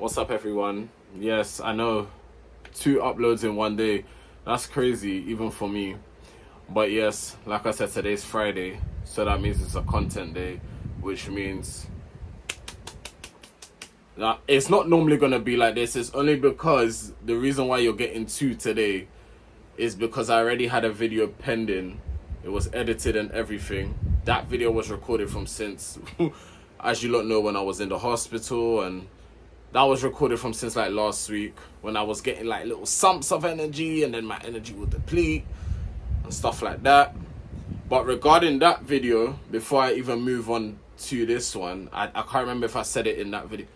What's up, everyone? Yes, I know, 2 uploads in one day. That's crazy, even for me. But yes, like I said, today's Friday, so that means it's a content day, which means that it's not normally gonna be like this. It's only because the reason why you're getting 2 today is because I already had a video pending. It was edited and everything. That video was recorded from since, as you lot know, when I was in the hospital, and that was recorded from since like last week when I was getting like little sumps of energy and then my energy would deplete and stuff like that. But regarding that video, before I even move on to this one, I can't remember if I said it in that video.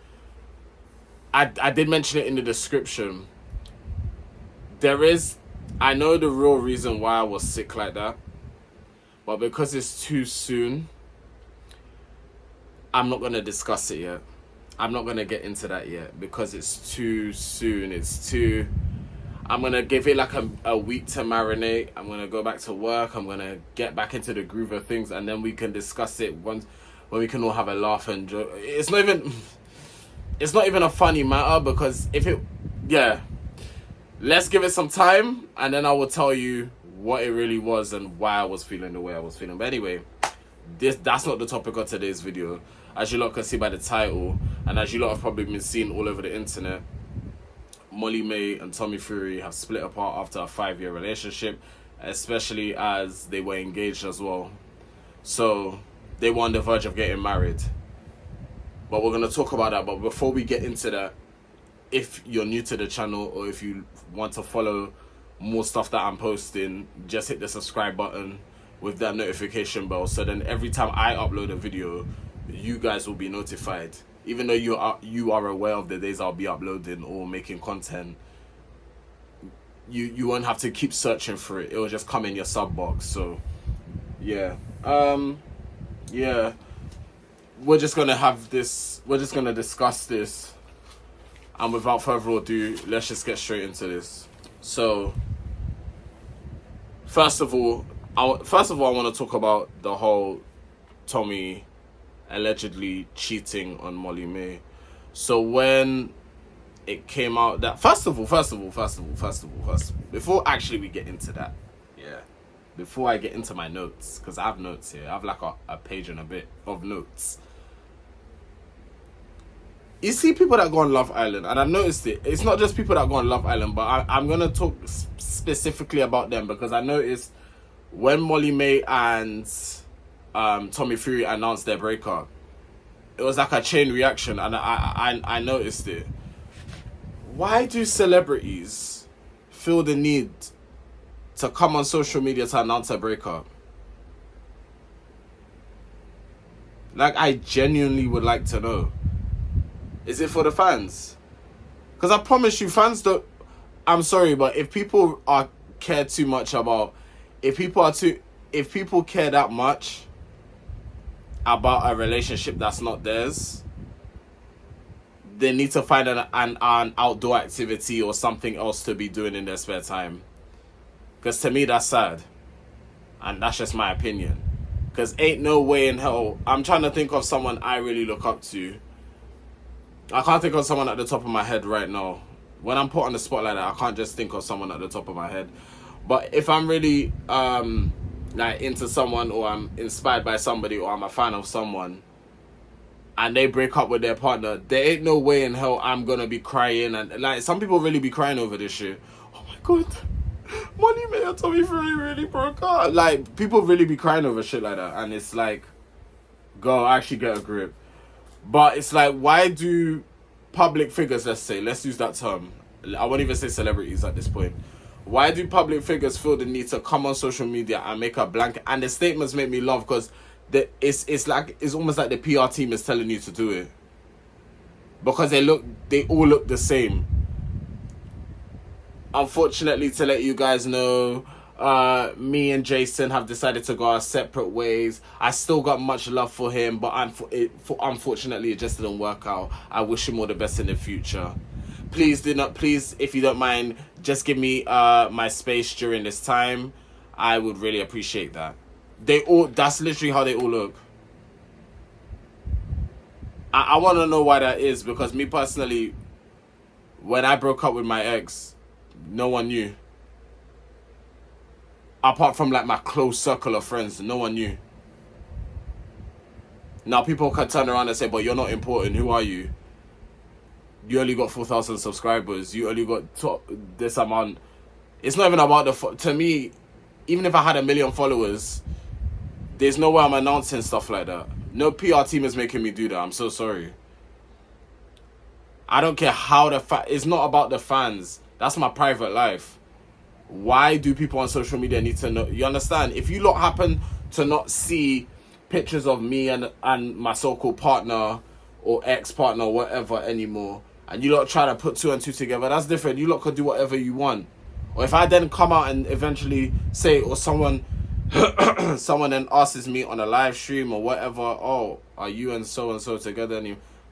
I did mention it in the description. I know the real reason why I was sick like that, but because it's too soon, I'm not going to discuss it yet. I'm not going to get into that yet because it's too soon. I'm going to give it like a week to marinate. I'm going to go back to work. I'm going to get back into the groove of things, and then we can discuss it when we can all have a laugh and joke. It's not even a funny matter because let's give it some time, and then I will tell you what it really was and why I was feeling the way I was feeling. But anyway, that's not the topic of today's video. As you lot can see by the title, and as you lot have probably been seeing all over the internet, Molly-Mae and Tommy Fury have split apart after a 5-year relationship, especially as they were engaged as well. So they were on the verge of getting married. But we're going to talk about that. But before we get into that, if you're new to the channel or if you want to follow more stuff that I'm posting, just hit the subscribe button with that notification bell, so then every time I upload a video, you guys will be notified. Even though you are aware of the days I'll be uploading or making content, you won't have to keep searching for it. It will just come in your sub box. So yeah, we're just gonna discuss this, and without further ado, let's just get straight into this. So first of all, I want to talk about the whole Tommy allegedly cheating on Molly-Mae. So when it came out that first of all, before actually we get into that, before I get into my notes, because I have notes here, I have like a page and a bit of notes. You see people that go on Love Island, and I've noticed it's not just people that go on Love Island, but I'm going to talk specifically about them, because I noticed when Molly-Mae and Tommy Fury announced their breakup, it was like a chain reaction, and I noticed it. Why do celebrities feel the need to come on social media to announce a breakup? Like, I genuinely would like to know. Is it for the fans? Because I promise you, fans don't... I'm sorry, but if people care too much about... If people care that much about a relationship that's not theirs, they need to find an outdoor activity or something else to be doing in their spare time. Because to me, that's sad. And that's just my opinion. Because ain't no way in hell... I'm trying to think of someone I really look up to. I can't think of someone at the top of my head right now. When I'm put on the spot like that, I can't just think of someone at the top of my head. But if I'm really like into someone, or I'm inspired by somebody, or I'm a fan of someone, and they break up with their partner, there ain't no way in hell I'm gonna be crying. And like, some people really be crying over this shit. Oh my god, Molly-Mae and Tommy Fury really broke up. Like, people really be crying over shit like that, and it's like, girl, actually get a grip. But it's like, why do public figures, let's use that term, I won't even say celebrities at this point, why do public figures feel the need to come on social media and make a blanket? And the statements make me laugh, because it's almost like the PR team is telling you to do it, because they all look the same. Unfortunately, to let you guys know, me and Jason have decided to go our separate ways. I still got much love for him, but unfortunately it just didn't work out. I wish him all the best in the future. Please, if you don't mind, just give me my space during this time. I would really appreciate that. That's literally how they all look. I want to know why that is, because me personally, when I broke up with my ex, no one knew. Apart from like my close circle of friends, no one knew. Now people can turn around and say, but you're not important. Who are you? You only got 4,000 subscribers. You only got this amount. It's not even about to me, even if I had 1 million followers, there's no way I'm announcing stuff like that. No PR team is making me do that. I'm so sorry. I don't care how it's not about the fans. That's my private life. Why do people on social media need to know? You understand? If you lot happen to not see pictures of me and my so-called partner or ex-partner or whatever anymore, and you lot try to put 2 and 2 together, that's different. You lot could do whatever you want. Or if I then come out and eventually say, or someone then asks me on a live stream or whatever, oh, are you and so together?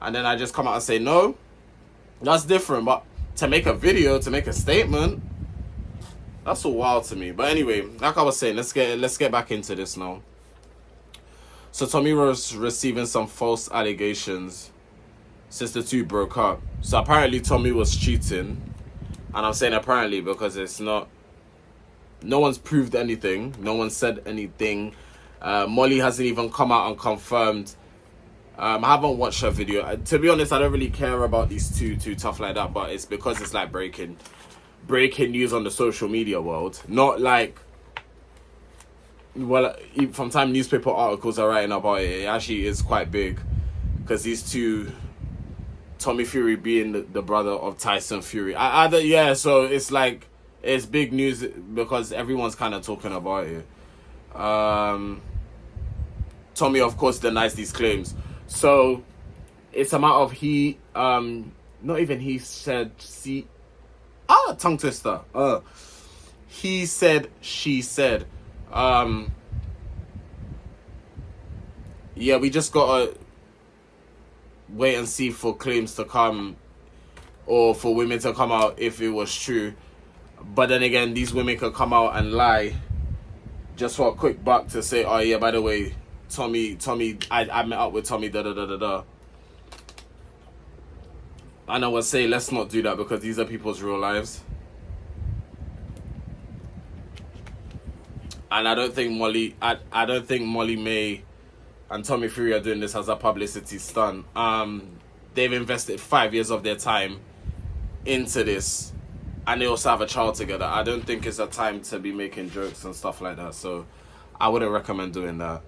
And then I just come out and say no, that's different. But to make a video, to make a statement, that's all wild to me. But anyway, like I was saying, let's get back into this now. So Tommy was receiving some false allegations since the two broke up. So apparently Tommy was cheating. And I'm saying apparently because it's not... No one's proved anything. No one said anything. Molly hasn't even come out and confirmed. I haven't watched her video. To be honest, I don't really care about these two too tough like that. But it's because it's like breaking news on the social media world. Not like... Well, from time newspaper articles are writing about it, it actually is quite big. Because these two... Tommy Fury being the brother of Tyson Fury. So it's like... It's big news because everyone's kind of talking about it. Tommy, of course, denies these claims. So, it's a matter of not even he said, tongue twister. He said, she said. Yeah, we just gotta wait and see for claims to come or for women to come out if it was true. But then again, these women could come out and lie just for a quick buck to say, oh yeah, by the way, Tommy, I met up with Tommy, da-da-da-da-da. And I would say, let's not do that because these are people's real lives. And I don't think Molly May and Tommy Fury are doing this as a publicity stunt. They've invested 5 years of their time into this. And they also have a child together. I don't think it's a time to be making jokes and stuff like that. So I wouldn't recommend doing that.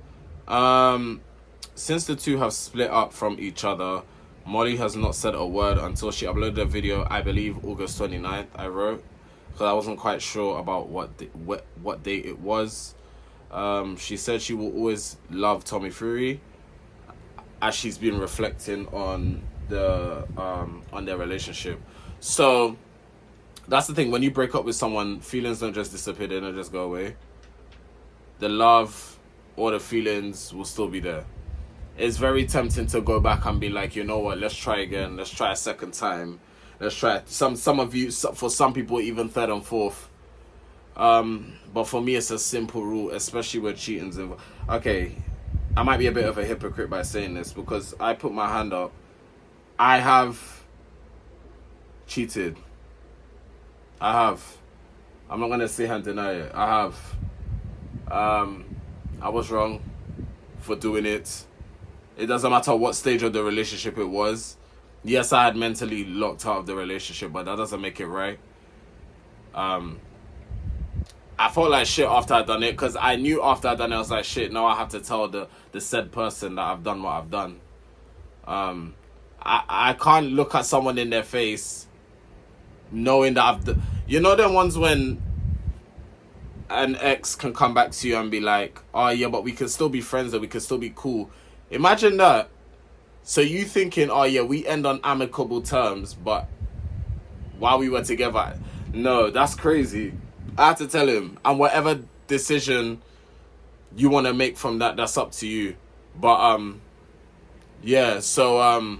Since the two have split up from each other, Molly has not said a word until she uploaded a video, I believe August 29th, I wrote. Because I wasn't quite sure about what date it was. She said she will always love Tommy Fury, as she's been reflecting on their relationship. So... That's the thing, when you break up with someone, feelings don't just disappear, they don't just go away. The love or the feelings will still be there. It's very tempting to go back and be like, you know what, let's try again, let's try a second time. Let's try some of you, for some people, even third and fourth. But for me, it's a simple rule, especially when cheating's involved. Okay, I might be a bit of a hypocrite by saying this because I put my hand up. I have cheated. I have. I'm not going to sit here and deny it. I have. I was wrong for doing it. It doesn't matter what stage of the relationship it was. Yes, I had mentally locked out of the relationship, but that doesn't make it right. I felt like shit after I'd done it because I knew after I'd done it, I was like, shit, now I have to tell the said person that I've done what I've done. I can't look at someone in their face knowing that you know them ones when an ex can come back to you and be like, oh yeah, but we can still be friends and we can still be cool. Imagine that. So you thinking, oh yeah, we end on amicable terms, but while we were together, no, that's crazy. I had to tell him, and whatever decision you want to make from that, that's up to you. But yeah, so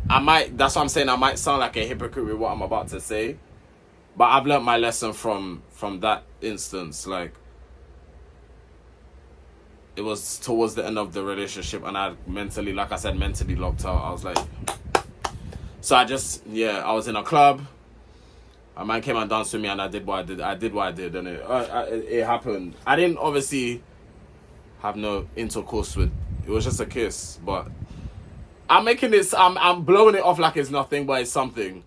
that's what I'm saying, I might sound like a hypocrite with what I'm about to say, but I've learned my lesson from that instance. Like, it was towards the end of the relationship and I mentally, like I said, mentally locked out. I was like, So I was in a club. A man came and danced with me, and I did what I did. I did what I did, and it happened. I didn't obviously have no intercourse with. It was just a kiss, but I'm making this. I'm blowing it off like it's nothing, but it's something.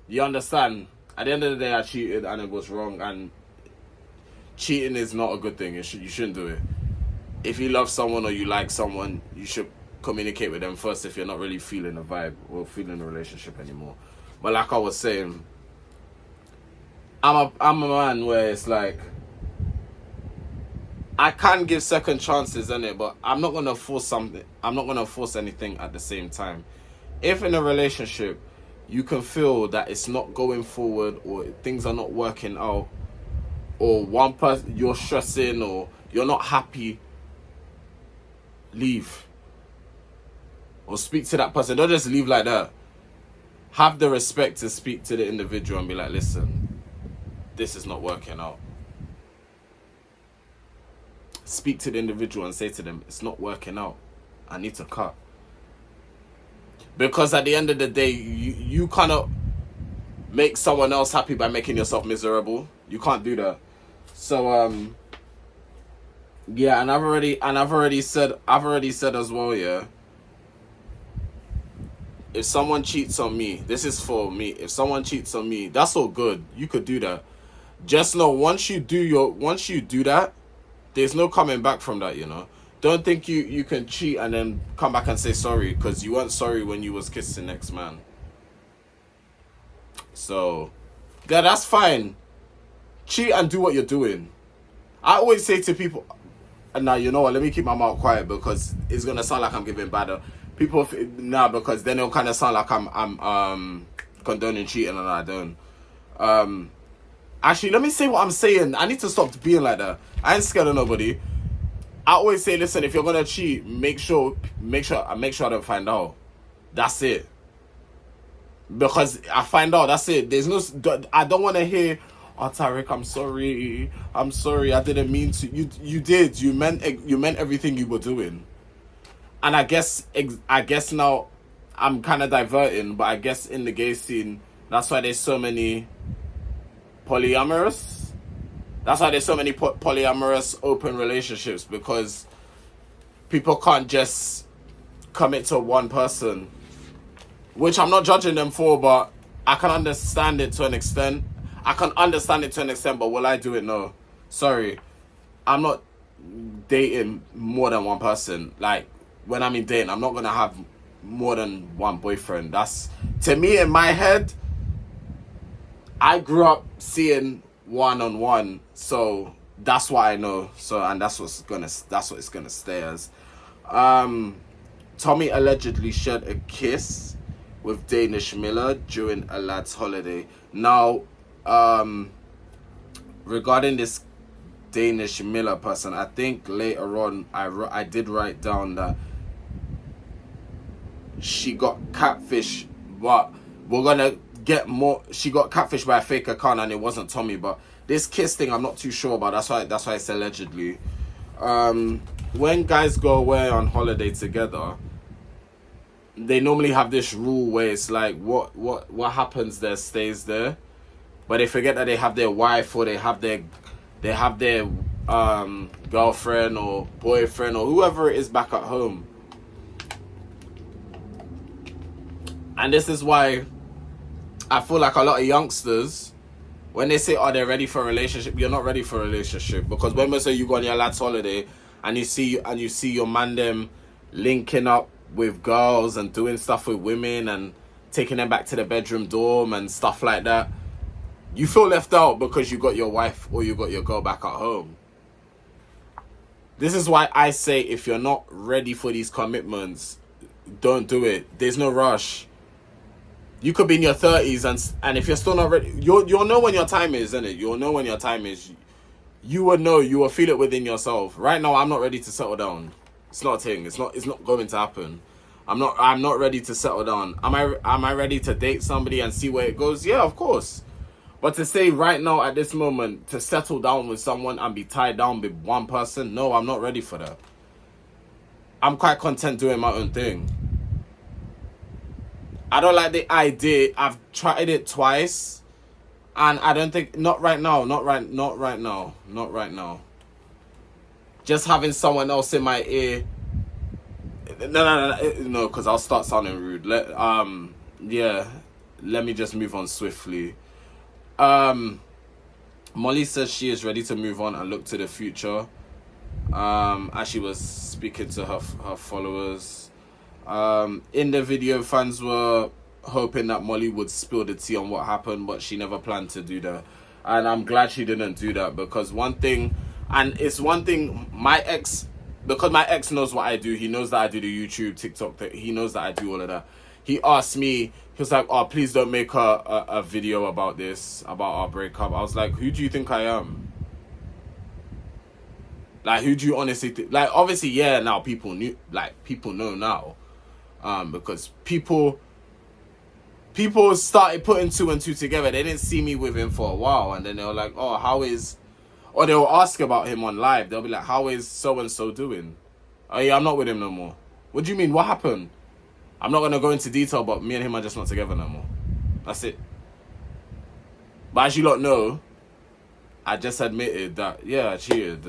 You understand? At the end of the day, I cheated, and it was wrong. And cheating is not a good thing. You shouldn't do it. If you love someone or you like someone, you should communicate with them first if you're not really feeling a vibe or feeling a relationship anymore. But like I was saying, I'm a man where it's like I can give second chances in it, but I'm not gonna force something. I'm not gonna force anything at the same time. If in a relationship you can feel that it's not going forward or things are not working out, or one person you're stressing or you're not happy, leave. Or speak to that person. Don't just leave like that. Have the respect to speak to the individual and be like, listen, this is not working out. Speak to the individual and say to them, it's not working out. I need to cut. Because at the end of the day, you cannot make someone else happy by making yourself miserable. You can't do that. So yeah, and I've already said as well, yeah. If someone cheats on me, this is for me. If someone cheats on me, that's all good. You could do that. Just know once you do that, there's no coming back from that, you know. Don't think you can cheat and then come back and say sorry, because you weren't sorry when you was kissing next man. So yeah, that's fine. Cheat and do what you're doing. I always say to people, and now you know what, let me keep my mouth quiet because it's gonna sound like I'm giving bad people now, because then it'll kind of sound like I'm condoning cheating, and I don't. Actually, let me say what I'm saying. I need to stop being like that. I ain't scared of nobody. I always say, listen, if you're gonna cheat, make sure I don't find out. That's it. Because I find out, that's it. There's no. I don't want to hear, oh Tariq, I'm sorry, I didn't mean to. You did. You meant everything you were doing. And I guess now I'm kind of diverting, but I guess in the gay scene, that's why there's so many polyamorous. That's why there's so many polyamorous open relationships, because people can't just commit to one person, which I'm not judging them for, but I can understand it to an extent. But will I do it? No. Sorry. I'm not dating more than one person. Like, when I'm in dating, I'm not going to have more than one boyfriend. That's, to me, in my head, I grew up seeing one-on-one, so that's what I know. So, and that's what it's gonna stay as. Tommy allegedly shared a kiss with Danish Miller during a lad's holiday. Now, regarding this Danish Miller person, I think later on I did write down that she got catfish, but we're gonna get more. She got catfished by a fake account, and it wasn't Tommy. But this kiss thing, I'm not too sure about. That's why it's allegedly. When guys go away on holiday together, they normally have this rule where it's like what happens there stays there, but they forget that they have their wife, or they have their girlfriend or boyfriend or whoever it is back at home. And this is why I feel like a lot of youngsters, when they say, oh, they're ready for a relationship, you're not ready for a relationship. Because when we say you go on your lad's holiday and you see your man them linking up with girls and doing stuff with women and taking them back to the bedroom dorm and stuff like that, you feel left out because you got your wife or you got your girl back at home. This is why I say, if you're not ready for these commitments, don't do it. There's no rush. You could be in your 30s and if you're still not ready, you'll know when your time is, innit? You'll know when your time is. You will know. You will feel it within yourself. Right now, I'm not ready to settle down. It's not a thing. It's not going to happen. I'm not ready to settle down. Am I ready to date somebody and see where it goes? Yeah, of course. But to say right now at this moment to settle down with someone and be tied down with one person, no, I'm not ready for that. I'm quite content doing my own thing. I don't like the idea. I've tried it twice, and I don't think not right now. Just having someone else in my ear. No, because I'll start sounding rude. Yeah. Let me just move on swiftly. Molly says she is ready to move on and look to the future. As she was speaking to her followers. In the video, fans were hoping that Molly would spill the tea on what happened, but she never planned to do that. And I'm glad she didn't do that, because because my ex knows what I do. He knows that I do the YouTube, TikTok thing. He knows that I do all of that. He asked me, he was like, oh, please don't make a video about this, about our breakup. I was like, who do you think I am? Like, who do you honestly think? Like, obviously, yeah, now people know now. Because people started putting 2 and 2 together. They didn't see me with him for a while. And then they were like, oh, or they'll ask about him on live. They'll be like, how is so-and-so doing? Oh, yeah, I'm not with him no more. What do you mean? What happened? I'm not going to go into detail, but me and him are just not together no more. That's it. But as you lot know, I just admitted that, yeah, I cheated.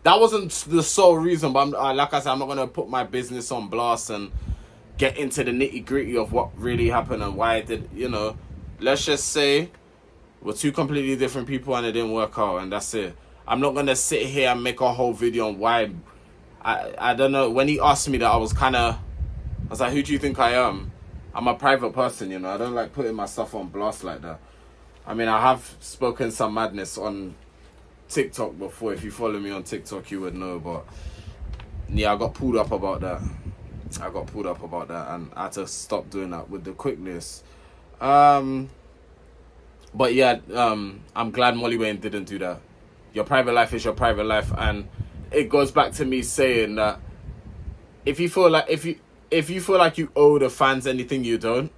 That wasn't the sole reason, but like I said, I'm not going to put my business on blast and get into the nitty-gritty of what really happened and why it did, Let's just say we're 2 completely different people and it didn't work out, and that's it. I'm not going to sit here and make a whole video on why. I don't know. When he asked me that, I was like, who do you think I am? I'm a private person, I don't like putting my stuff on blast like that. I mean, I have spoken some madness on TikTok before. If you follow me on TikTok, you would know. But yeah, I got pulled up about that. And I had to stop doing that with the quickness. But yeah, I'm glad Molly Wayne didn't do that. Your private life is your private life, and it goes back to me saying that if you feel like you owe the fans anything, you don't.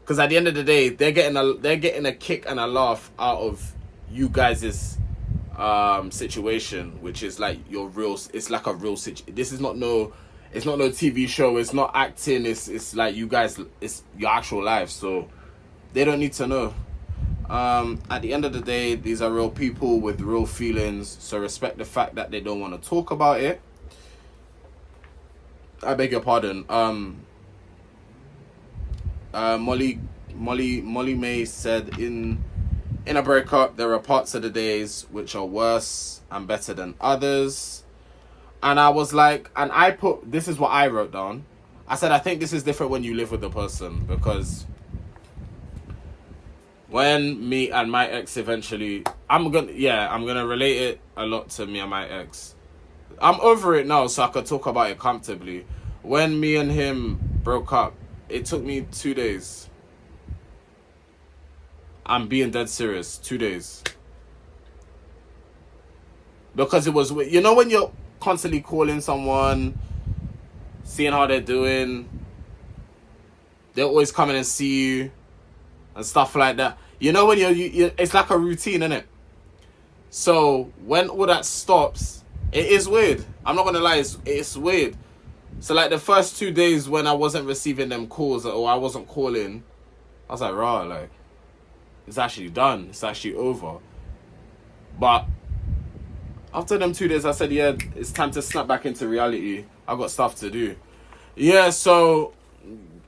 Because at the end of the day, they're getting a kick and a laugh out of you guys' situation, which is like it's like a real situation. This is not no TV show, it's not acting, it's like you guys, it's your actual life, so they don't need to know. At the end of the day, these are real people with real feelings, so respect the fact that they don't want to talk about it. I beg your pardon. Molly May said in a breakup, there are parts of the days which are worse and better than others. And I was like, this is what I wrote down. I said, I think this is different when you live with the person, because when me and my ex eventually, I'm gonna relate it a lot to me and my ex. I'm over it now, so I could talk about it comfortably. When me and him broke up, it took me 2 days. I'm being dead serious, 2 days. Because it was, when you're constantly calling someone, seeing how they're doing, they're always coming and see you and stuff like that. When you it's like a routine, innit? So when all that stops, it is weird. I'm not gonna lie, it's weird. So like the first 2 days when I wasn't receiving them calls or I wasn't calling, I was like, rah, like, it's actually done. It's actually over. But after them 2 days, I said, yeah, it's time to snap back into reality. I've got stuff to do. Yeah, so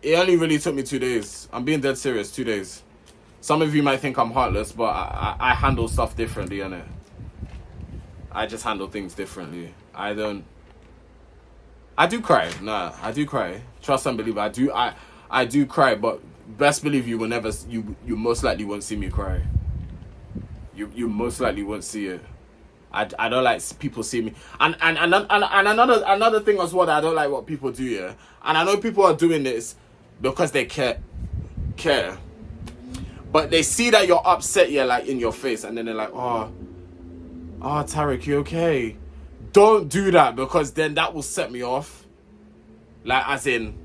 it only really took me 2 days. I'm being dead serious, 2 days. Some of you might think I'm heartless, but I handle stuff differently, innit? I just handle things differently. I do cry. Nah, I do cry. Trust and believe. I do cry, but best believe you most likely won't see me cry. You most likely won't see it. I don't like people see me. And another thing as well that I don't like what people do, yeah. And I know people are doing this because they care. But they see that you're upset, yeah, like in your face, and then they're like, oh Tarek, you okay? Don't do that, because then that will set me off. Like, as in,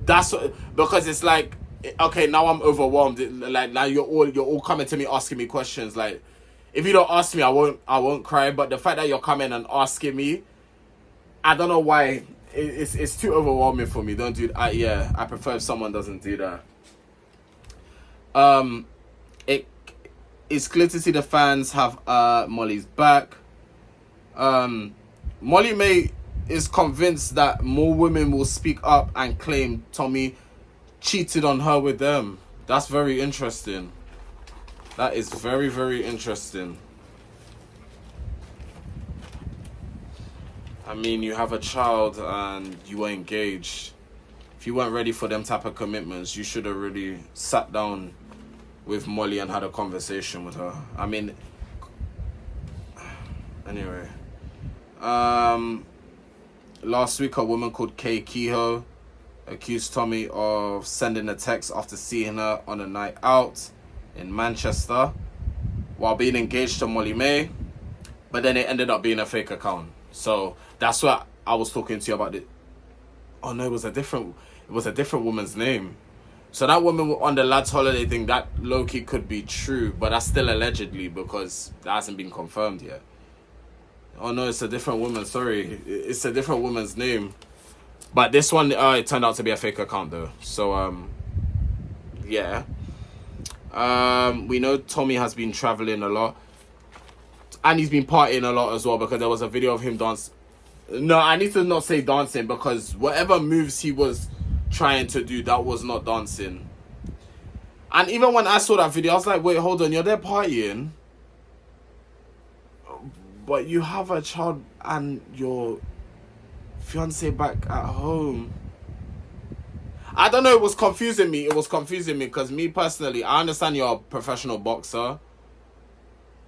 because it's like, okay, now I'm overwhelmed. Like, now you're all coming to me asking me questions. Like, if you don't ask me, I won't cry. But the fact that you're coming and asking me, I don't know why. it's too overwhelming for me. Don't do that. Yeah, I prefer if someone doesn't do that. It is clear to see the fans have Molly's back. Molly May is convinced that more women will speak up and claim Tommy cheated on her with them. That's very interesting. That is very, very interesting. I mean, you have a child and you were engaged. If you weren't ready for them type of commitments, you should have really sat down with Molly and had a conversation with her. I mean, anyway. Last week, a woman called Kay Kehoe accused Tommy of sending a text after seeing her on a night out in Manchester while being engaged to Molly May, but then it ended up being a fake account. So that's what I was talking to you about. Oh no, it was a different woman's name. So that woman on the lads holiday thing, that low-key could be true, but that's still allegedly because that hasn't been confirmed yet. Oh no, it's a different woman. Sorry, it's a different woman's name. But this one, it turned out to be a fake account though. So yeah. We know Tommy has been traveling a lot, and he's been partying a lot as well, because there was a video of him dance. No, I need to not say dancing, because whatever moves he was trying to do, that was not dancing. And even when I saw that video, I was like, wait, hold on, you're there partying, but you have a child and your fiance back at home. I don't know, it was confusing me. Because me personally, I understand you're a professional boxer,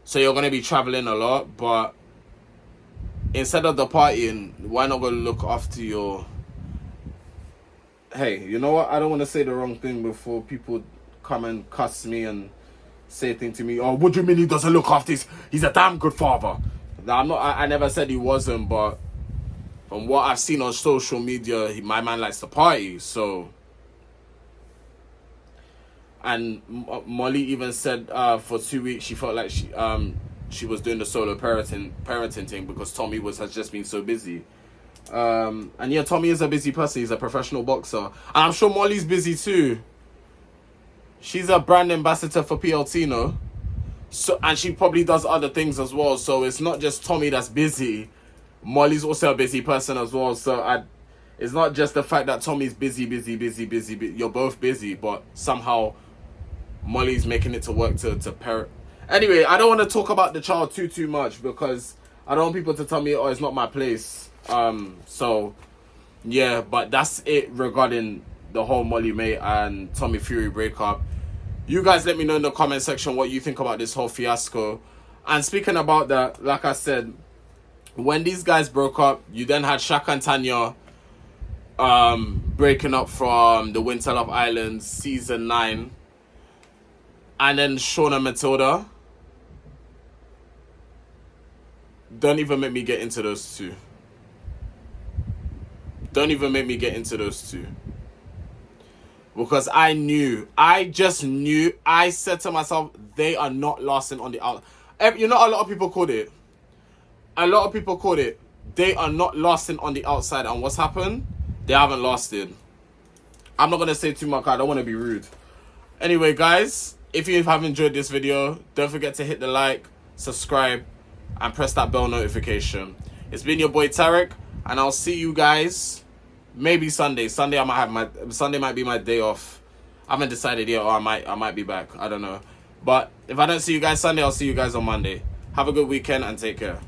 so you're going to be traveling a lot, but instead of the partying, why not go look after your... Hey, you know what? I don't want to say the wrong thing before people come and cuss me and say things to me. Oh, what do you mean he doesn't look after his... He's a damn good father. I never said he wasn't, but from what I've seen on social media, my man likes to party, so... And Molly even said for 2 weeks she felt like she was doing the solo parenting thing because Tommy has just been so busy. And yeah, Tommy is a busy person. He's a professional boxer. And I'm sure Molly's busy too. She's a brand ambassador for PLT, no? So, and she probably does other things as well. So it's not just Tommy that's busy. Molly's also a busy person as well. So it's not just the fact that Tommy's busy. You're both busy, but somehow Molly's making it to work to parent. Anyway, I don't want to talk about the child too much, because I don't want people to tell me, oh, it's not my place. So yeah, but that's it regarding the whole Molly May and Tommy Fury breakup. You guys let me know in the comment section what you think about this whole fiasco. And speaking about that, like I said, when these guys broke up, you then had Shaq and Tanya breaking up from the Winter Love Island season 9. And then Sean and Matilda. Don't even make me get into those two. Because I just knew. I said to myself, they are not lasting on the out. You know, a lot of people called it. They are not lasting on the outside. And what's happened? They haven't lasted. I'm not going to say too much. I don't want to be rude. Anyway, guys, if you have enjoyed this video, don't forget to hit the like, subscribe, and press that bell notification. It's been your boy Tarek, and I'll see you guys maybe Sunday. Sunday might be my day off. I haven't decided yet, or I might be back. I don't know. But if I don't see you guys Sunday, I'll see you guys on Monday. Have a good weekend and take care.